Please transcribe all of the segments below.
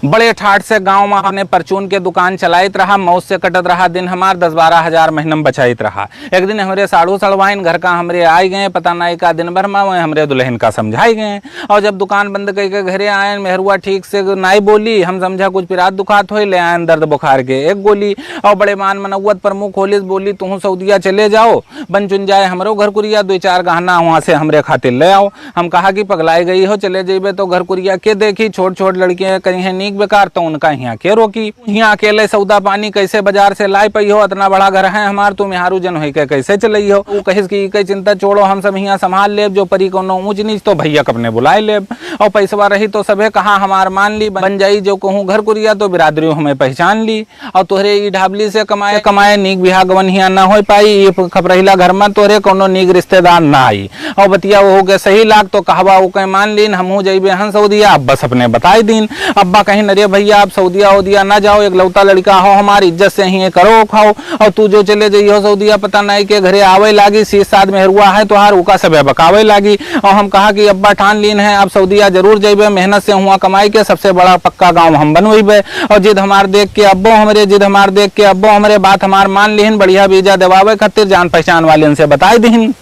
बड़े ठाट से गांव में हमने परचून के दुकान चलाइत रहा, मौत से कटत रहा दिन हमार 10-12 हजार महीने में बचाइत रहा। एक दिन हमरे साड़ू सड़वाइन घर का हमरे आए गए, पता नहीं का दिन भर में हमरे दुल्हन का समझाई गए। और जब दुकान बंद करके घरे आए, मेहरुआ ठीक से नहीं बोली, हम समझा कुछ पिरात दुखात हो, ले आए दर्द बुखार के एक गोली। और बड़े मान मनौत पर मुँह खोलिस बोली तू सऊदिया चले जाओ, बन चुन जाए हमरो घर कुरिया, 2-4 गहना वहाँ से हमरे खातिर ले आओ। हम कहा कि पगलाई गई हो, चले जेबे तो घर कुरिया के देखी, छोट छोट लड़कियां कहीं है नीक बेकार, तो उनका यहाँ के रोकी। यहाँ अकेले सौदा पानी कैसे बाजार से लाई पई हो, इतना बड़ा घर है हमार, तुम हारू जन हो के कैसे चलई हो। वो कहिस की चिंता छोड़ो, हम सब यहाँ संभाल लेब, जो परी कोनो ऊंच नीच तो भैया अपने बुलाए लेब। और पैसवा रही तो सबे कहा हमार मान ली, बन जाई जो कहूँ घर कुरिया तो बिरादरी हमें पहचान ली। और तोहरे ई ढाबली से कमाए कमाए नीक बिहा गवन यहाँ न हो पाई, ये खपरहिला घर में तोहरे कोनो नीक रिश्तेदार ना आई। और बतिया वो हो गए सही लाग तो कहवा वो कहीं मान लीन, हमहू जइबे हन सऊदिया, अब बस अपने बताई दीन। अब्बा कहीं नरे भैया आप सऊदिया उदिया ना जाओ, एक लौता लड़का हो, हमारी इज्जत से ही करो खाओ। और तू जो चले जाइयो सऊदिया पता नहीं के घरे आवे लागी, 6-7 मेहरुआ है तो हार उका सब बकावे लागी। और हम कहा कि अब्बा ठान लीन है अब सऊदिया जरूर जइबे, मेहनत से हुआ कमाई के सबसे बड़ा पक्का गाँव हम बनवेबे। और जिद हमार देख के अब्बो हमरे, जिद हमार देख के अब्बो हमरे, बात हमार मान लीन, बढ़िया वीजा देवावे खातिर जान पहचान वाले से बताई दीन।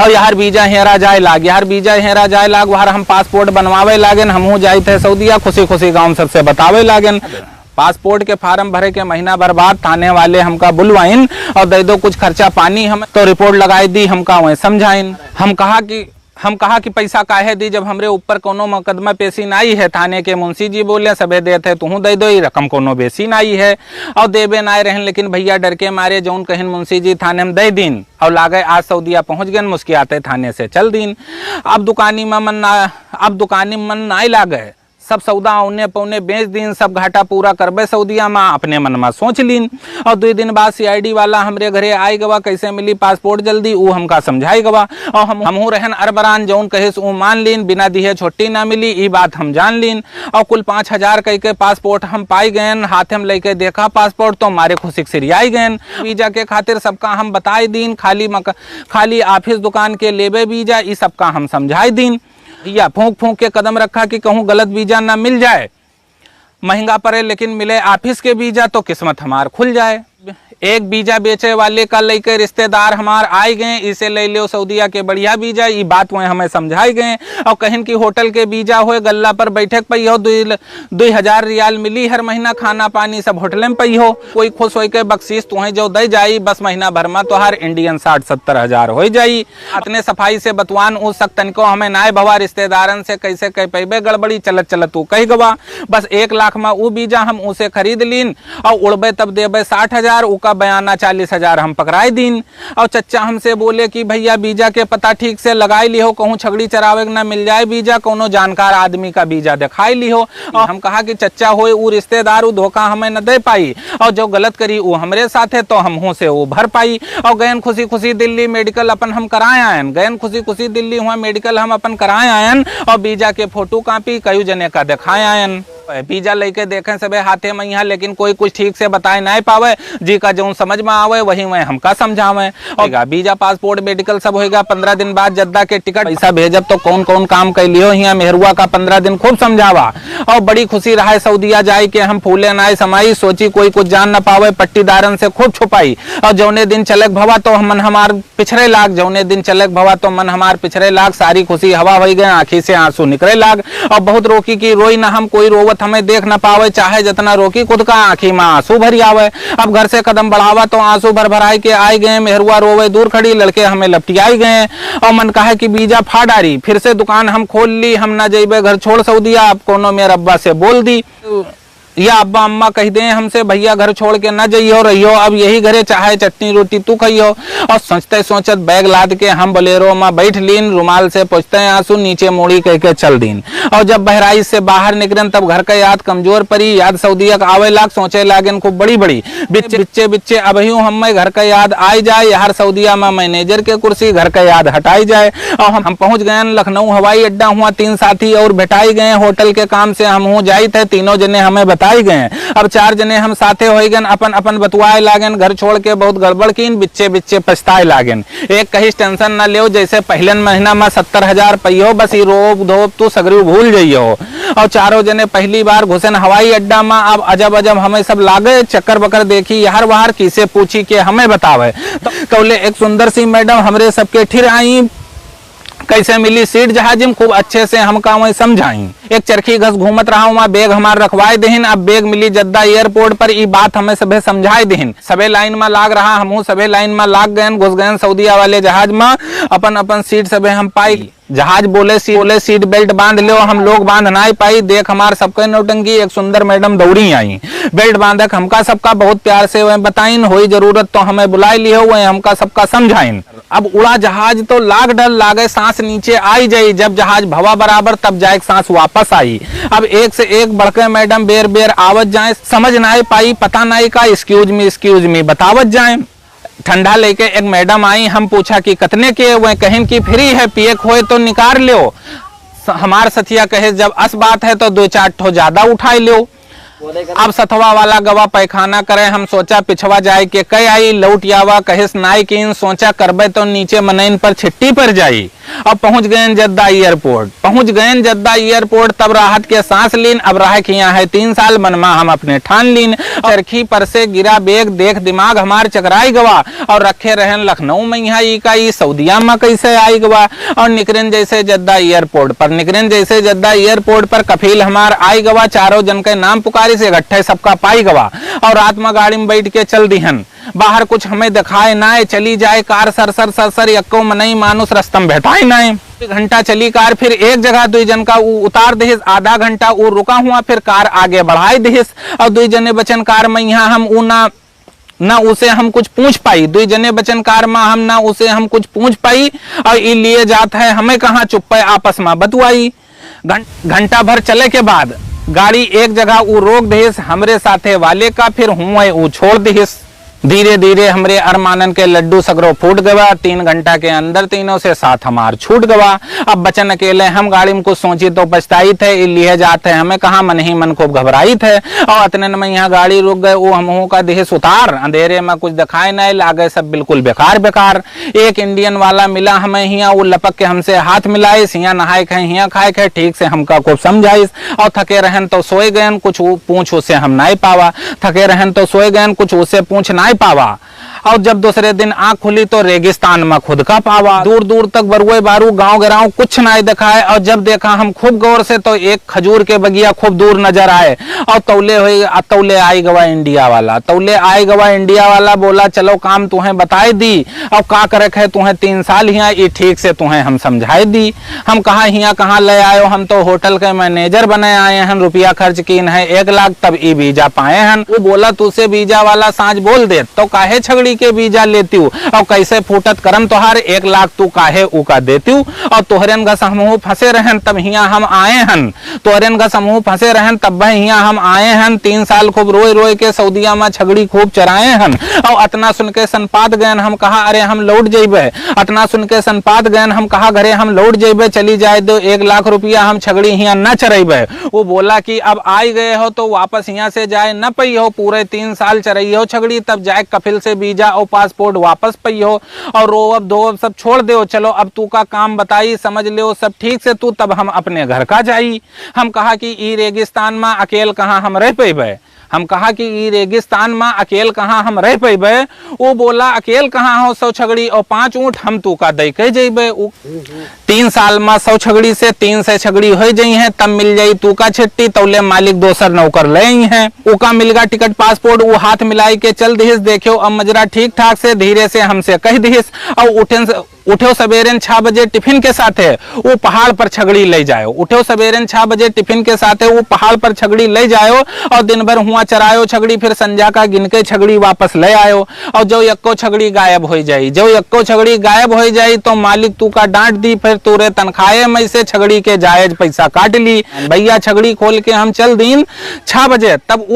और यार वीजा हेरा जाए लाग, यार वीजा हेरा जाए लाग, वहां हम पासपोर्ट बनवावे लागेन, हमहू जाए थे सऊदिया, खुशी खुशी गाँव सबसे बतावे लागेन। पासपोर्ट के फार्म भरे के महीना भर बाद थाने वाले हमका बुलवाइन और दे दो कुछ खर्चा पानी, हम तो रिपोर्ट लगाई दी, हमका वहीं समझाइन। हम कहा कि पैसा काहे दी जब हमरे ऊपर कोनो मुकदमा पेशी नहीं है। थाने के मुंशी जी बोले सबे देते तू दे दो, रकम कोनो बेसी नहीं है। और देबे नाय रहन, लेकिन भैया डर के मारे जौन कहन मुंशी जी थाने में दे दीन। और लागे आज सऊदिया पहुंच गए, मुस्कियाते थाने से चल दीन। अब दुकानी में मन नहीं लागे, सब सौदा औने पौने बेच दीन, सब घाटा पूरा करबे सऊदिया में, अपने मन में सोच लीन। और 2 दिन बाद CID वाला हमरे घरे आई गवा, कैसे मिली पासपोर्ट जल्दी वो हमका समझाई गवा। और हमहू रहन अरबरान, जौन कहिस वो मान लीन, बिना दिए छुट्टी ना मिली, ये बात हम जान लीन। और कुल 5,000 कह के पासपोर्ट हम पाई गए, हाथ में लेके देखा पासपोर्ट तो मारे खुशी सिरियाई गए। वीजा के खातिर सबका हम बताई दीन, खाली ऑफिस दुकान के लेबे वीजा, ये सबका हम समझाई दीन। या फूंक फूंक के कदम रखा कि कहूँ गलत वीजा ना मिल जाए, महंगा पड़े लेकिन मिले ऑफिस के वीजा तो किस्मत हमार खुल जाए। एक वीजा बेचे वाले का लेकर रिश्तेदार हमार आए गए, इसे ले लो सऊदिया के बढ़िया वीजा, ये बात वह हमें समझाई गए। और कहीं की होटल के वीजा हो, गल्ला पर बैठक पई हो, 2,000 रियाल मिली हर महीना, खाना पानी सब होटल में पई हो। कोई खुश हो के बख्शीश तुम्हें जो दे जाई, बस महीना भर में तो हर इंडियन 60-70 हजार हो जाई। अपने सफाई से बतवान उस सख्त तनिको हमें नाय भवा, रिश्तेदारन से कैसे कह पैबे गड़बड़ी, चलत चलत तू कह गवा। बस 1 लाख में वो वीजा हम उसे खरीद लीन, और उड़बे तब देबे 60,000, उका बयाना 40,000 हम पकड़ाई दीन। और चच्चा हमसे बोले कि भैया वीजा के पता ठीक से लगाई लिहो, कहूँ छगड़ी चरावे ना मिल जाए वीजा, कोनो जानकार आदमी का वीजा दिखाई लिहो। और हम कहा कि चच्चा होए वो रिश्तेदार धोखा हमें न दे पाई, और जो गलत करी वो हमरे साथ है तो हमहू से वो भर पाई। और गयन खुशी खुशी दिल्ली मेडिकल अपन हम कराए आयन, गयन खुशी खुशी दिल्ली हुआ मेडिकल हम अपन कराए आयन, और वीजा के फोटो कॉपी कई जने का दिखाए आयन। वीजा लेके देखें सबे हाथे में यहाँ, लेकिन कोई कुछ ठीक से बताए नहीं पावे, जी का जो समझ में आवे वही वह हमका समझावे। और वीजा पासपोर्ट मेडिकल सब होगा, 15 दिन बाद जद्दा के टिकट पैसा भेजब तो कौन कौन काम कर लियो, यहाँ मेहरुआ का 15 दिन खूब समझावा। और बड़ी खुशी रहा सऊदिया जाए के हम फूले नाय समाई, सोची कोई कुछ जान न पावे, पट्टीदारन से खूब छुपाई। और जौने दिन चलक भवा तो मन हमार पिछड़े लाग, जौने दिन चलक भवा तो मन हमार पिछड़े लाग, सारी खुशी हवा हो गए, आंखी से आंसू निकले लाग। और बहुत रोकी की रोई न हम, कोई रोवत हमें देख न पावे, चाहे जितना रोकी खुद का आंखी में आंसू भरी आवे। अब घर से कदम बढ़ावा तो आंसू भर भराई के आए गए, मेहरुआ रोवे दूर खड़ी, लड़के हमें लपटियाई गए। और मन कहा कि वीजा फाड़ डारी, फिर से दुकान हम खोल ली, हम ना जेबे घर छोड़ सऊदिया। अब कोनो मेरे अब्बा से बोल दी, या अब्बा अम्मा कह दे हमसे भैया घर छोड़ के न जाइयो रहियो, अब यही घरे चाहे चटनी रोटी तू खाइयो। और सोचते सोचत बैग लाद के हम बोलेरो में बैठ लीन, रुमाल से पोछते आंसू नीचे मोड़ी कह के चल दीन। और जब बहराइच से बाहर निकलन तब घर का याद कमजोर पड़ी, याद सऊदिया का आवे लाग, सोचे लागन खूब बड़ी बड़ी बिच्चे अबहियों हमें घर का याद आई जाए, यार सऊदिया में मैनेजर के कुर्सी घर का याद हटाई जाए। और हम पहुंच गए लखनऊ हवाई अड्डा, हुआ 3 साथी और भेटाई गए, होटल के काम से हम जाई थे, तीनों जने हमें बताई गए। अब 4 जने हम साथे हो गए, अपन अपन बतुआए लागन, घर छोड़ के बहुत गड़बड़ कीन, बिच्चे बिच्चे पछताए लागन। एक कहीं टेंशन न ले, जैसे पहले महीना में 70,000 पैयो, बस ही रोब धोब तू सगरी भूल जाइयो। और चारों जने पहली बार घुसन हवाई अड्डा में। अब अजब अजब हमें सब लागे, चक्कर बकर देखी यार बाहर, किसे पूछी के हमें बतावे। तो कौले एक सुंदर सी मैडम हमरे सबके ठिर आई, कैसे मिली सीट जहाज में, खूब अच्छे से हमका वही समझाई। एक चरखी घस घूमत रहा हूँ, बैग हमार रखवाए देहिन। अब बैग मिली जद्दा एयरपोर्ट पर, ये बात हमें सबे समझाए देहिन। सबे लाइन में लाग रहा, हमहू सबे लाइन में लाग गए, घुस गए सऊदिया वाले जहाज में। अपन अपन सीट सबे हम पाई। जहाज बोले सीट बेल्ट बांध लो, हम लोग बांध ना पाई। देख हमार सबके नौटंकी, एक सुंदर मैडम दौड़ी आई, बेल्ट बांधक हमका सबका बहुत प्यार से वह बताइन, होई जरूरत तो हमें बुलाई लियो, वह हमका सबका समझाइन। अब उड़ा जहाज तो लाग डर लागे, सांस नीचे आई जाई। जब जहाज भवा बराबर तब जाए सांस वापस आई। अब एक से एक बढ़के मैडम बेर बेर आवत जाए, समझ ना पाई, पता नहीं का एक्सक्यूज मी बतावत जाए। ठंडा लेके एक मैडम आई, हम पूछा कि कितने के, वह कहें कि फ्री है, पिए खोए तो निकाल लो। हमार सथिया कहे जब अस बात है तो 2-4 ठो ज्यादा उठाई लो। अब सथवा वाला गवा पैखाना करे, हम सोचा पिछवा जाए के कई आई, लौट आवा कहिस नाई कीन, सोचा करबे तो नीचे मनैन पर छिट्टी पर जाई। अब पहुंच गए जद्दा एयरपोर्ट, तब राहत के सांस लीन। अब राह किया है 3 साल मनमा हम अपने ठान लीन। चरखी पर से गिरा बेग, देख दिमाग हमार चकराई गवा। और रखे रहन लखनऊ में यहाँ का सऊदिया में कैसे आई गवा। और निकरेन जैसे जद्दा एयरपोर्ट पर कफील हमार आई गवा। चारों जन के नाम पुकारी से इकट्ठे सबका पाई गवा। और रात में गाड़ी में बैठ के चल दिहन, बाहर कुछ हमें दिखाए ना, चली जाए कार सर यक्को मनई मानुस रस्तम बैठाई ना। घंटा चली कार, फिर एक जगह 2 जन का उतार दिहिस, आधा घंटा वो रुका हुआ, फिर कार आगे बढ़ाई दिहिस। और 2 जने बचन कार में यहाँ हम ना उसे हम कुछ पूछ पाई। 2 जने बचन कार में हम ना उसे हम कुछ पूछ पाई। और ये लिए जात है हमें कहाँ चुप आपस में बतुआई। घंटा भर चले के बाद गाड़ी एक जगह वो रोक दिहिस हमरे साथे वाले का, फिर हुए वो छोड़ दिहिस। धीरे धीरे हमरे अरमानन के लड्डू सगरो फूट गवा। 3 घंटा के अंदर तीनों से साथ हमार छूट गवा। अब बचन अकेले हम, गाड़ी में कुछ सोची तो पछताई थे, लिए जाते हमें कहा मन ही मन खूब घबराई थे। और इतने में यहाँ गाड़ी रुक गए, वो हम का देह सुतार, अंधेरे में कुछ दिखाए नहीं, लागे सब बिल्कुल बेकार। एक इंडियन वाला मिला हमें यहाँ, वो लपक के हमसे हाथ मिलाई, यहाँ नहाए खाए यहाँ खाए खाए, ठीक से हमका खूब समझाइस। और थके रहन तो सोए गए, कुछ पूछ उसे हम नहीं पावा। थके रहन तो सोए गए, कुछ उसे पूछ नहीं पावा। और जब दूसरे दिन आंख खुली तो रेगिस्तान में खुद का पावा। दूर दूर तक बरुए बारू गांव गिराव कुछ नहीं दिखाए। और जब देखा हम खूब गौर से तो एक खजूर के बगिया खूब दूर नजर आए। और तौले आई गवा इंडिया वाला बोला चलो काम तुम्हें बताए दी। और का करे है तुम्हें 3 साल यहाँ, ये ठीक से तुम्हें हम समझाए दी। हम कहा यहाँ कहाँ ले आयो, हम तो होटल के मैनेजर बने आए हैं, रुपया खर्च कीन है 1 लाख तब ई वीजा पाए हैं। वो बोला तुझसे वीजा वाला सांझ बोल दे तो काहे छगड़ी के वीजा लेती हूँ। और कैसे फूटत करम तोहार 1 लाख तू काहे उका देती हूँ। और तोहरेन का समूह फंसे रहन तब यहाँ हम आए हैं। तोहरेन का समूह फंसे रहन तब यहाँ हम आए हैं। 3 साल खूब रोए रोए के सऊदिया में छगड़ी खूब चराए हैं। और अतना सुन के सनपात गए, हम कहा अरे हम लौट जेबे। अतना सुन के सनपात गए, हम कहा घरे हम लौट जेबे, चली जाए दो 1 लाख रुपया हम छगड़ी यहाँ न चरेबे। वो बोला कि अब आई गए हो तो वापस यहाँ से जाए न पई हो, पूरे 3 साल चरई हो छगड़ी, तब जाए कफिल से वीजा और पासपोर्ट वापस पई हो। और रोब धोब सब छोड़ दो, चलो अब तू का काम बताई, समझ ले सब ठीक से तू, तब हम अपने घर का जाई। हम कहा कि ई रेगिस्तान में अकेल कहाँ हम रह पेबे। हम कहा कि ई रेगिस्तान में अकेल कहाँ हम रह पेबे। वो बोला अकेल कहाँ हो 100 छगड़ी और 5 ऊँट हम तू का दे के जेबे। 3 साल में 100 छगड़ी से 300 छगड़ी हो जाई है, तब मिल जाई तू का छिट्टी। तौले मालिक दोसर नौकर ले हैं, उका मिलगा टिकट पासपोर्ट। वो हाथ मिलाई के चल दिहिस, देखो अब मजरा ठीक ठाक से, धीरे से हमसे कह दिहिस। और उठो सवेरे 6 बजे टिफिन के साथ है वो पहाड़ पर छगड़ी ले जाओ। उठो सवेरे 6 बजे टिफिन के साथ है वो पहाड़ पर छगड़ी ले जाओ। और दिन भर हुआ चरायो छगड़ी, फिर संजा का गिन के छगड़ी वापस ले आयो। और जो यक्को छगड़ी गायब हो जाई तो मालिक तू का डांट दी, फिर तूरे तनखाए में से छगड़ी के जायज पैसा काट ली। भैया छगड़ी खोल के हम चल दीन 6 बजे, तब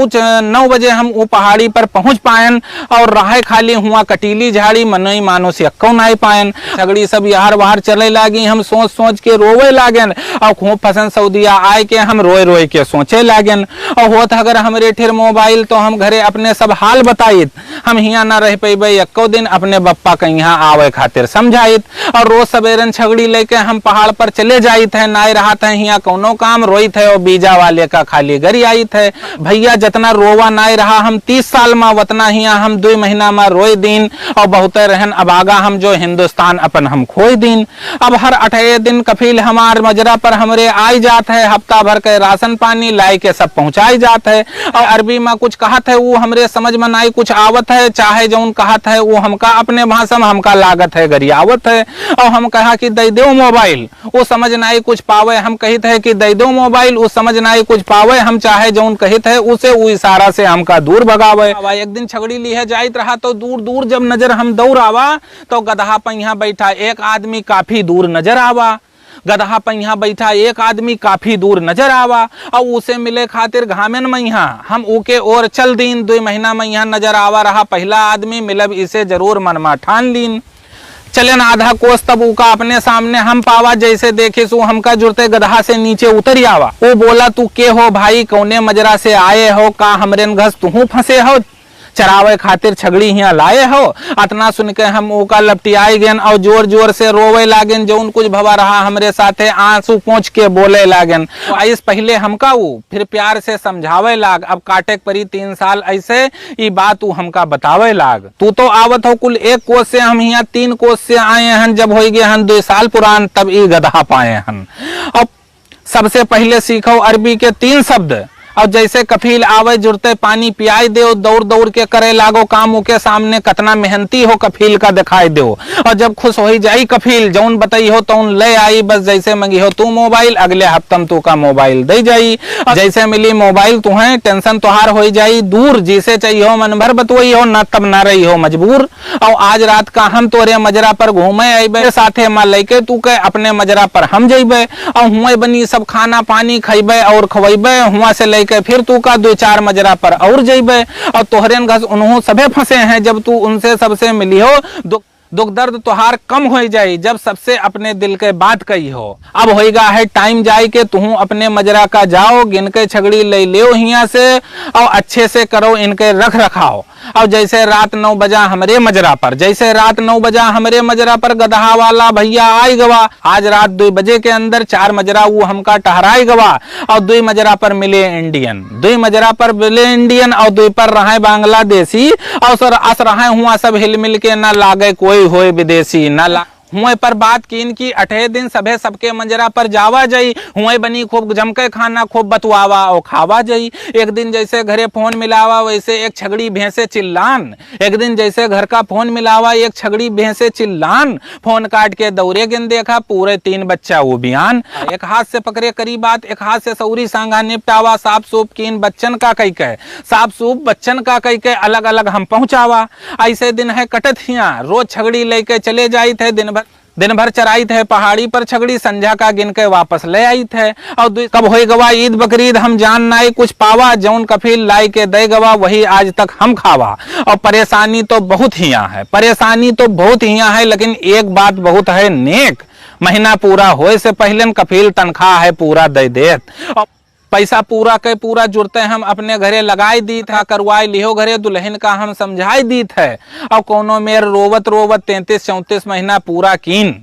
9 बजे हम वो पहाड़ी पर पहुंच पायन। और राह खाली हुआ कटीली झाड़ी, मनई मानो से यक्को नहीं पायन। छगड़ी सब यार बाहर चले लागी, हम सोच सोच के रोवे लागन और खूब पसंद सऊदिया आए के हम रोए रोए के सोचे लागन। और होत अगर हमरे ठिर मोबाइल तो हम घरे अपने सब हाल बताइत, हम हियाँ ना रह पेबै एको दिन, अपने बप्पा के यहाँ आवे खातिर समझाइत। और रोज सवेरन छगड़ी लेके हम पहाड़ पर चले जाइत है, नाय रहत है हियाँ कोनो काम रोइत है और बीजा वाले का खाली गरी आइत है। भैया जितना रोवा नाय रहा हम 30 साल में, उतना हियाँ हम 2 महीना में रोए दिन और बहुते रहन अबागा हम जो हिंदुस्तान अपन हम खोई दिन। अब हर 8 दिन कफील हमार मजरा पर हमरे आई जात है, हफ्ता भर के राशन पानी लाई के सब पहुंचाई जात है। और अरबी में कुछ कहत है वो हमरे समझ में नाई कुछ आवत है, चाहे जौन कहत है वो हमका अपने भाषा में हमका लागत है गरियावत है। और हम कहा कि दे दो मोबाइल, वो समझ नाई कुछ पावे, हम कहित है कि दे दो मोबाइल, वो समझ नाई कुछ पावे, हम चाहे जौन कहित है उसे वो इशारा से हमका दूर भगावे। एक दिन छगड़ी ली है जाइत रहा तो दूर दूर जब नजर हम दौड़ावा तो गधा पहिया बैठा एक आदमी काफी दूर नजर आवा। गधा पहिया बैठा एक आदमी काफी दूर नजर आवा और उसे मिले खातिर घामेन मैया हम ऊके और चल दीन। 2 महीना मैया नजर आवा रहा पहला आदमी, मिलब इसे जरूर मनमा ठान लीन। चलन आधा कोस तब उका अपने सामने हम पावा, जैसे देखे सो हमका जुड़ते गधा से नीचे उतर आवा। वो बोला तू के हो भाई, कौने मजरा से आए हो, का हमरे घस तू फंसे हो, चरावे खातिर छगड़ी यहाँ लाए हो। अतना सुन के हम ओका लपटियाई गेन और जोर जोर से रोवे लागन, जौन कुछ भवा रहा हमरे साथे आंसू पोंछ के बोले लागन। तो आइस पहले हमका वो फिर प्यार से समझावे लाग, अब काटे परी 3 साल ऐसे ये बात वो हमका बतावे लाग। तू तो आवत हो कुल 1 कोस से, हम यहाँ 3 कोस से आए हन, जब हो गए हन 2 साल पुरान तब ये गधा पाए हन। और सबसे पहले सीखो अरबी के 3 शब्द, और जैसे कफील आवे जुड़ते पानी पियाई दो, दौड़ दौड़ के करे लागो काम, के सामने कतना मेहनती हो कफील का दिखाई दो। और जब खुश हो जाई कफील जौन बताई हो तो ले आई, बस जैसे मंगी हो तू मोबाइल अगले हफ्तम तू का मोबाइल दे जाई। जैसे मिली मोबाइल तुम्हें टेंशन तुहार हो जाई दूर, जिसे चाहिए हो मन भर बतवई हो, न तब न रही हो मजबूर। और आज रात का हम तोरे मजरा पर घूमे अबे, साथे माँ लेके तू के अपने मजरा पर हम जइबे और हुआ बनी सब खाना पानी खइबे और खवैबे, हुआ से के फिर तू का 2-4 मजरा पर और जइबे। और तोहरेन घस उन्हों सबे फंसे हैं, जब तू उनसे सबसे मिली हो दुख दर्द तुहार कम हो जाई, जब सबसे अपने दिल के बात कही हो। अब होएगा है टाइम जाई के तू अपने मजरा का जाओ, गिन के छगड़ी ले लियो हियाँ से और अच्छे से करो इनके रख रखाओ। और जैसे रात 9 बजा हमरे मजरा पर, जैसे रात 9 बजा हमरे मजरा पर गधा वाला भैया आई गवा, आज रात 2 बजे के अंदर 4 मजरा वो हमका टहराई गवा। और 2 मजरा पर मिले इंडियन, 2 मजरा पर मिले इंडियन और 2 पर रहे बांग्लादेशी। और सर अस रहे हुआ सब हिल मिल के न लागे कोई होए विदेशी, न हुए पर बात की इनकी 8 दिन सभे सबके मंजरा पर जावा जाई, हुए बनी खूब जमके खाना खूब बतवावा और खावा जाई। एक दिन जैसे घरे फोन मिलावा वैसे एक छगड़ी भैंसे चिल्लान, एक दिन जैसे घर का फोन मिलावा एक छगड़ी भैंसे चिल्लान। फोन काट के दौरे गिन देखा पूरे 3 बच्चा वो बयान, एक हाथ से पकड़े करी बात एक हाथ से सौरी सांगा निपटावा। साफ सूप कीन बच्चन का कई के, साफ सूप बच्चन का कई के अलग अलग हम पहुंचावा। ऐसे दिन है कटत हिया, रोज छगड़ी लेके चले जाई थे, दिन भर चराई थे पहाड़ी पर छगड़ी, संझा का गिन के वापस ले आई थे। और कब हो गवा ईद बकरीद हम जान नाई कुछ पावा, जौन कफील लाई के दे गवा वही आज तक हम खावा। और परेशानी तो बहुत हिया है, परेशानी तो बहुत हिया है, लेकिन एक बात बहुत है नेक, महीना पूरा होए से पहले कफील तनख्वाह है पूरा दे देत। पैसा पूरा के पूरा जुड़ते हम अपने घरे लगाई दी था, करवाई लिहो घरे दुल्हन का हम समझाई दी थे। और कोनो मेर रोवत रोवत 33-34 महीना पूरा कीन,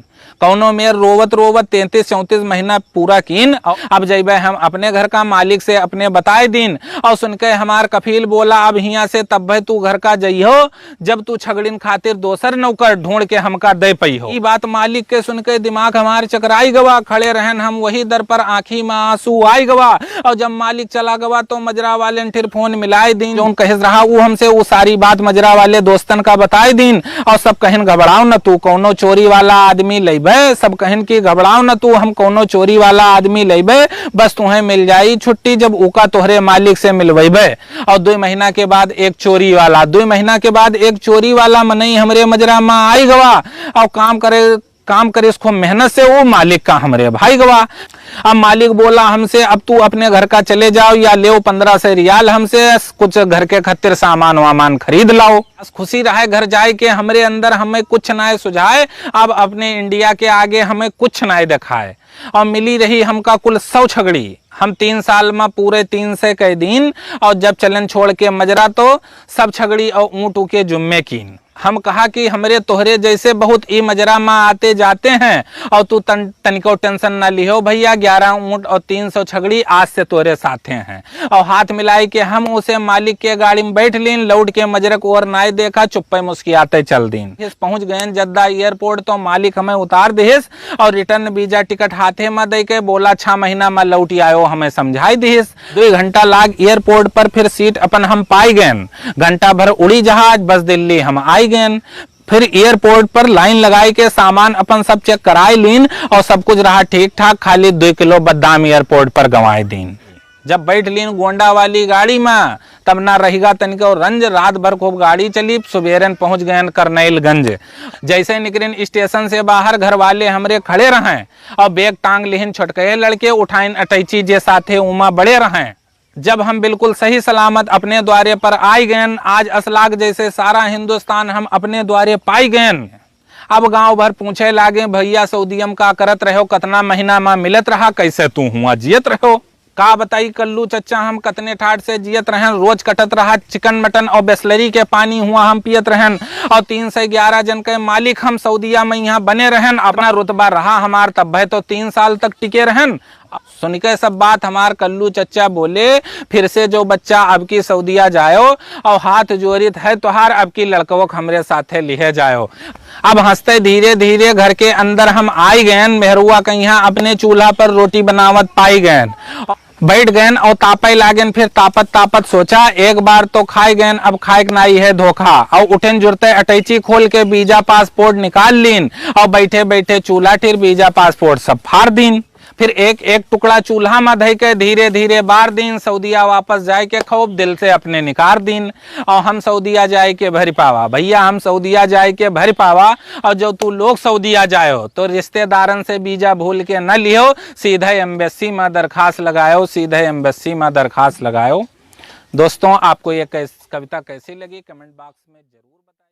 कौनो मेर रोवत रोवत 33-34 महीना पूरा कीन। अब जइबे हम अपने घर का मालिक से अपने बताए दिन। और सुन के हमार कफील बोला अब हिया से तब भाई तू घर का जइहो जब तू छगड़िन खातिर दोसर नौकर ढूंढ के हमका दे पई हो। ये बात मालिक के सुन के दिमाग हमार चकराई गवा, खड़े रहन हम वही दर पर आंखी में आंसू आई गवा। और जब मालिक चला गवा तो मजरा वाले फिर फोन मिलाई दिन, जो कहे रहा वो हमसे वो सारी बात मजरा वाले दोस्तन का बताए दिन। और सब कहन घबराओ न तू कौनो चोरी वाला आदमी लेबे, सब कहन की घबराओ न तू हम कोनो चोरी वाला आदमी लेबे, बस तुम्हें मिल जाई छुट्टी जब उका तोहरे मालिक से मिलवेबे। और 2 महीना के बाद एक चोरी वाला, 2 महीना के बाद एक चोरी वाला मनई हमरे मजरा में आई गवा। और काम करे काम करे इसको मेहनत से, वो मालिक का हमरे भाई गवा। अब मालिक बोला हमसे अब तू अपने घर का चले जाओ या ले 1500 रियाल हमसे, कुछ घर के खातिर सामान वामान खरीद लाओ। बस खुशी रहे घर जाए के हमरे अंदर हमें कुछ ना सुझाए, अब अपने इंडिया के आगे हमें कुछ ना दिखाए। और मिली रही हमका कुल 100 छगड़ी। हम 3 साल में पूरे 300 के दिन, और जब चलन छोड़ के मजरा तो सब छगड़ी और ऊँट के जुम्मे कीन। हम कहा कि हमरे तोहरे जैसे बहुत ई मजरा में आते जाते हैं, और तू तनिको टेंशन ना लिहो भैया, 11 ऊँट और 300 छगड़ी आज से तोरे साथे हैं। और हाथ मिलाई के हम उसे मालिक के गाड़ी में बैठ लीन, लौट के मजरक और नाई देखा, चुप्पे मुस्कियाते चल दीन। पहुंच गए जद्दा एयरपोर्ट, तो मालिक हमें उतार दिहिस और रिटर्न वीजा टिकट हाथे में दे के बोला 6 महीना में लौटी आयो, हमें समझाई दिहिस। 2 घंटा लाग एयरपोर्ट पर, फिर सीट अपन हम पाई गए। घंटा भर उड़ी जहाज, बस दिल्ली हम आई गए। फिर एयरपोर्ट पर लाइन लगाई के सामान अपन सब चेक कराई लीन, और सब कुछ रहा ठीक ठाक, खाली 2 किलो बादाम एयरपोर्ट पर गंवाए दीन। जब बैठ लीन गोंडा वाली गाड़ी में, तब ना रहेगा तनिको रंज, रात भर खूब गाड़ी चली। सुबेरन पहुंच गए करनैलगंज। जैसे निकलिन स्टेशन से बाहर, घर वाले हमरे खड़े रहे और बैग टांग लिहिन, छोटके लड़के उठाइन अटैची जे साथे उमा बड़े रहे। जब हम बिल्कुल सही सलामत अपने द्वारे पर आई गए, आज असलाग जैसे सारा हिंदुस्तान हम अपने द्वारे पाई गए। अब गांव भर पूछे लागे भैया सऊदीयम का करत रहो, कितना महीना में मिलत रहा, कैसे तू हुआ जियत रहो। का बताई कल्लू चच्चा हम कतने ठाट से जियत रहन, रोज कटत रहा चिकन मटन और बिस्लरी के पानी हुआ हम पियत रहन, और 311 जन के मालिक हम सऊदीया में यहाँ बने रहन। अपना रुतबा रहा हमार, तब है तो 3 साल तक टिके रहन। सुन के सब बात हमार कल्लू चच्चा बोले, फिर से जो बच्चा अब की सऊदीया जायो, और हाथ जोड़ित है तोहार अब की लड़कों हमरे साथे लिहे जायो। अब हंसते धीरे धीरे घर के अंदर हम आई गए। मेहरुआ के यहाँ अपने चूल्हा पर रोटी बनावत पाई गए, बैठ गए और तापे लागन। फिर तापत तापत सोचा एक बार तो खाए गए, अब खाए नहीं है धोखा। और उठन जुड़ते अटैची खोल के वीजा पासपोर्ट निकाल लीन, और बैठे बैठे चूल्हा टिर वीजा पासपोर्ट सब फाड़ दीन। फिर एक एक टुकड़ा चूल्हा में धई के धीरे धीरे बार दिन सऊदीया वापस जाए के खूब दिल से अपने निकार दिन। और हम सऊदीया जाए के भर पावा भैया, हम सऊदीया जाए के भर पावा। और जो तू लोग सऊदीया जायो तो रिश्तेदारन से वीजा भूल के न लियो, सीधे एम्बेसी में दरखास्त लगायो, सीधे एम्बेसी में दरखास्त लगायो। दोस्तों आपको ये कविता कैसी लगी कमेंट बॉक्स में जरूर बताइए।